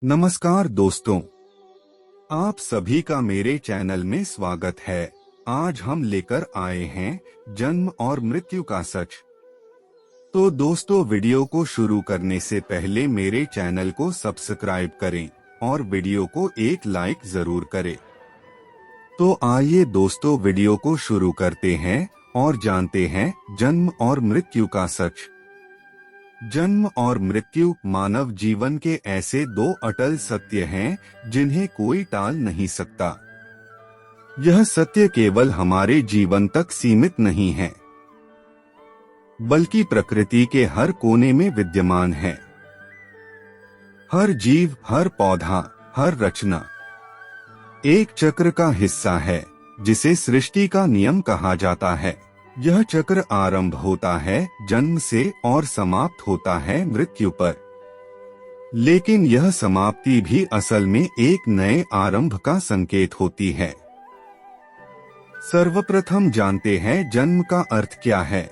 नमस्कार दोस्तों, आप सभी का मेरे चैनल में स्वागत है। आज हम लेकर आए हैं जन्म और मृत्यु का सच। तो दोस्तों, वीडियो को शुरू करने से पहले मेरे चैनल को सब्सक्राइब करें और वीडियो को एक लाइक जरूर करें। तो आइए दोस्तों, वीडियो को शुरू करते हैं और जानते हैं जन्म और मृत्यु का सच। जन्म और मृत्यु मानव जीवन के ऐसे दो अटल सत्य हैं जिन्हें कोई टाल नहीं सकता। यह सत्य केवल हमारे जीवन तक सीमित नहीं है, बल्कि प्रकृति के हर कोने में विद्यमान है। हर जीव, हर पौधा, हर रचना एक चक्र का हिस्सा है जिसे सृष्टि का नियम कहा जाता है। यह चक्र आरंभ होता है जन्म से और समाप्त होता है मृत्यु पर। लेकिन यह समाप्ति भी असल में एक नए आरंभ का संकेत होती है। सर्वप्रथम जानते हैं जन्म का अर्थ क्या है।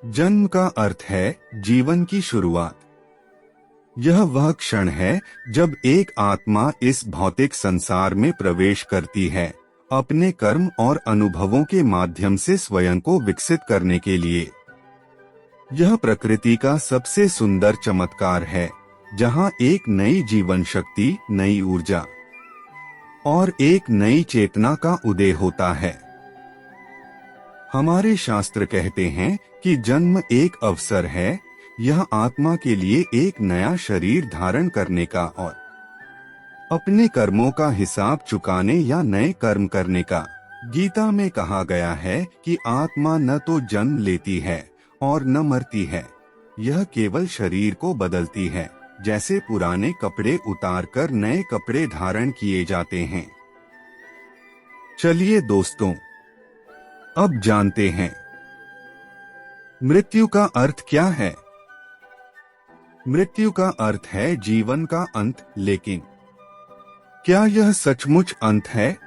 जन्म का अर्थ है जीवन की शुरुआत। यह वह क्षण है जब एक आत्मा इस भौतिक संसार में प्रवेश करती है, अपने कर्म और अनुभवों के माध्यम से स्वयं को विकसित करने के लिए। यह प्रकृति का सबसे सुंदर चमत्कार है, जहां एक नई जीवन शक्ति, नई ऊर्जा और एक नई चेतना का उदय होता है। हमारे शास्त्र कहते हैं कि जन्म एक अवसर है, यह आत्मा के लिए एक नया शरीर धारण करने का और अपने कर्मों का हिसाब चुकाने या नए कर्म करने का। गीता में कहा गया है कि आत्मा न तो जन्म लेती है और न मरती है, यह केवल शरीर को बदलती है, जैसे पुराने कपड़े उतारकर नए कपड़े धारण किए जाते हैं। चलिए दोस्तों, अब जानते हैं मृत्यु का अर्थ क्या है। मृत्यु का अर्थ है जीवन का अंत, लेकिन क्या यह सचमुच अंत है?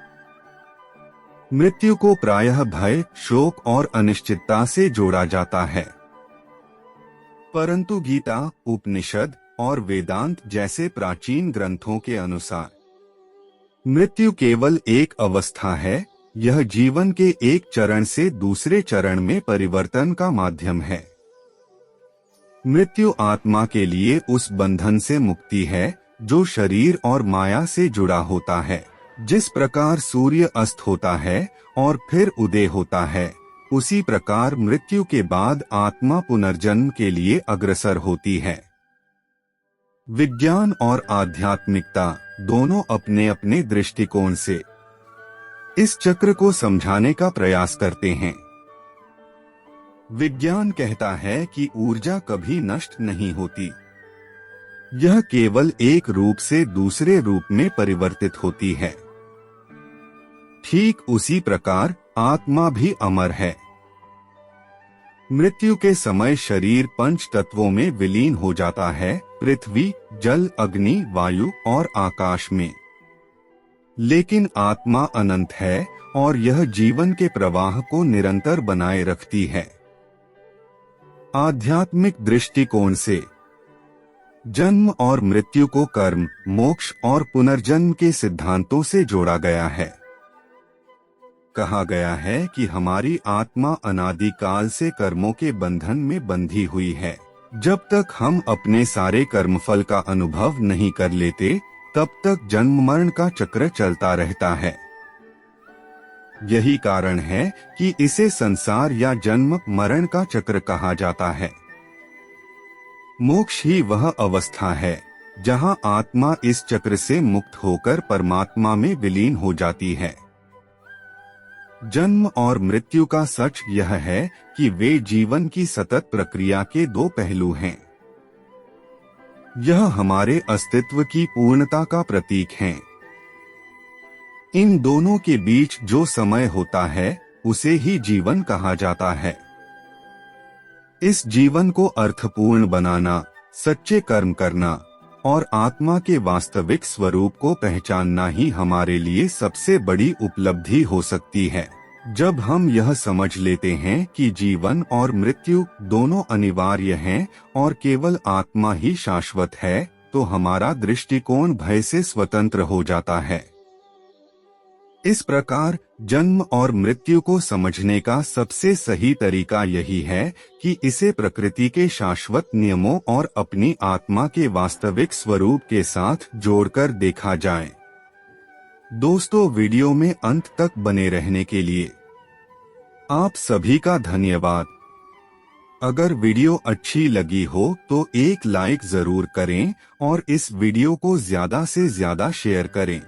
मृत्यु को प्रायः भय, शोक और अनिश्चितता से जोड़ा जाता है, परंतु गीता, उपनिषद और वेदांत जैसे प्राचीन ग्रंथों के अनुसार मृत्यु केवल एक अवस्था है। यह जीवन के एक चरण से दूसरे चरण में परिवर्तन का माध्यम है। मृत्यु आत्मा के लिए उस बंधन से मुक्ति है जो शरीर और माया से जुड़ा होता है। जिस प्रकार सूर्य अस्त होता है और फिर उदय होता है, उसी प्रकार मृत्यु के बाद आत्मा पुनर्जन्म के लिए अग्रसर होती है। विज्ञान और आध्यात्मिकता दोनों अपने अपने दृष्टिकोण से इस चक्र को समझाने का प्रयास करते हैं। विज्ञान कहता है कि ऊर्जा कभी नष्ट नहीं होती, यह केवल एक रूप से दूसरे रूप में परिवर्तित होती है। ठीक उसी प्रकार आत्मा भी अमर है। मृत्यु के समय शरीर पंच तत्वों में विलीन हो जाता है, पृथ्वी, जल, अग्नि, वायु और आकाश में। लेकिन आत्मा अनंत है और यह जीवन के प्रवाह को निरंतर बनाए रखती है। आध्यात्मिक दृष्टिकोण से जन्म और मृत्यु को कर्म, मोक्ष और पुनर्जन्म के सिद्धांतों से जोड़ा गया है। कहा गया है कि हमारी आत्मा अनादिकाल से कर्मों के बंधन में बंधी हुई है। जब तक हम अपने सारे कर्मफल का अनुभव नहीं कर लेते, तब तक जन्म मरण का चक्र चलता रहता है। यही कारण है कि इसे संसार या जन्म मरण का चक्र कहा जाता है। मोक्ष ही वह अवस्था है जहां आत्मा इस चक्र से मुक्त होकर परमात्मा में विलीन हो जाती है। जन्म और मृत्यु का सच यह है कि वे जीवन की सतत प्रक्रिया के दो पहलू हैं। यह हमारे अस्तित्व की पूर्णता का प्रतीक हैं। इन दोनों के बीच जो समय होता है, उसे ही जीवन कहा जाता है। इस जीवन को अर्थपूर्ण बनाना, सच्चे कर्म करना और आत्मा के वास्तविक स्वरूप को पहचानना ही हमारे लिए सबसे बड़ी उपलब्धि हो सकती है। जब हम यह समझ लेते हैं कि जीवन और मृत्यु दोनों अनिवार्य हैं और केवल आत्मा ही शाश्वत है, तो हमारा दृष्टिकोण भय से स्वतंत्र हो जाता है। इस प्रकार जन्म और मृत्यु को समझने का सबसे सही तरीका यही है कि इसे प्रकृति के शाश्वत नियमों और अपनी आत्मा के वास्तविक स्वरूप के साथ जोड़कर देखा जाए। दोस्तों, वीडियो में अंत तक बने रहने के लिए आप सभी का धन्यवाद। अगर वीडियो अच्छी लगी हो तो एक लाइक जरूर करें और इस वीडियो को ज्यादा से ज्यादा शेयर करें।